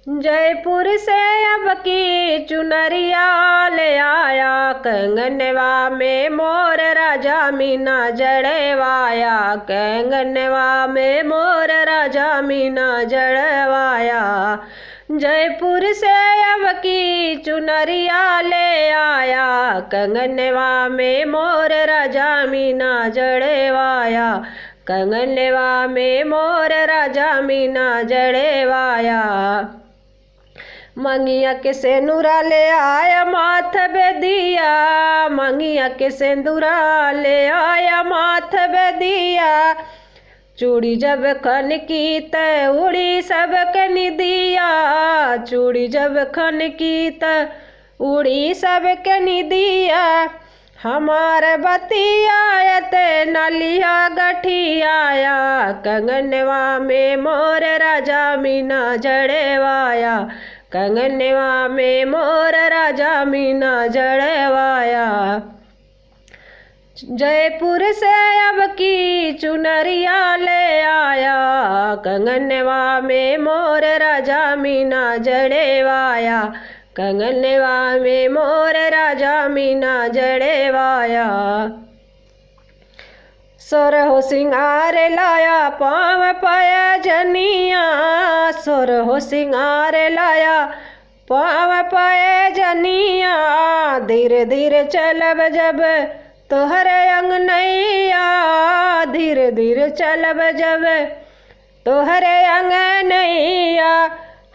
जयपुर से अब की चुनरिया ले आया, कंगनवा में मोर राजा मीना जड़वाया, कंगनवा में मोर राजा मीना जड़वाया। जयपुर से अब की चुनरिया ले आया, कंगनवा में मोर राजा मीना जड़वाया, कंगनवा में मोर राजा मीना जड़वाया। मंगिया के सेनुरा ले आया माथ बेदिया, मंगिया के सेंदूरा ले आया माथ बेदिया। चूड़ी जब खन की त उड़ी सब कनी दिया, चूड़ी जब खन की त उड़ी सब कनी दिया। हमार बतियात नलिया गठियाया, कंगनवा में मोर राजा मीना जड़वाया, कंगनवा में मोर राजा मीना जड़वाया। जयपुर से अब की चुनरिया ले आया, कंगनवा में मोर राजा मीना जड़वाया, कंगनवा में मोर राजा मीना जड़वाया। सोरहो सिंगार लाया पाँव पाया जनिया, सोरहो सिंगार लाया पाँव पाया जनिया। धीरे धीरे चलब जब तोहरे अंगनैया, धीरे धीरे चलब जब तोहरे अंगनैया।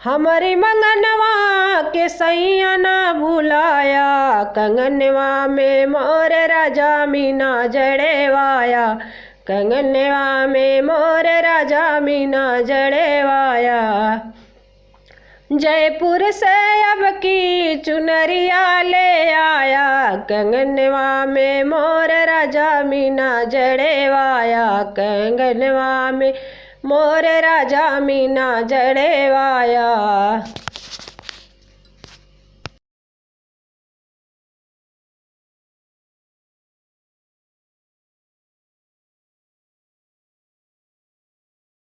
हमारी मंगनवा के सैया ना भुलाया, कंगनवा में मोर राजा मीना जड़वाया, कंगनवा में मोर राजा मीना जड़वाया। जयपुर से अब की चुनरिया ले आया, कंगनवा में मोर राजा मीना जड़वाया, कंगनवा में मोर राजा मीना जड़वाया।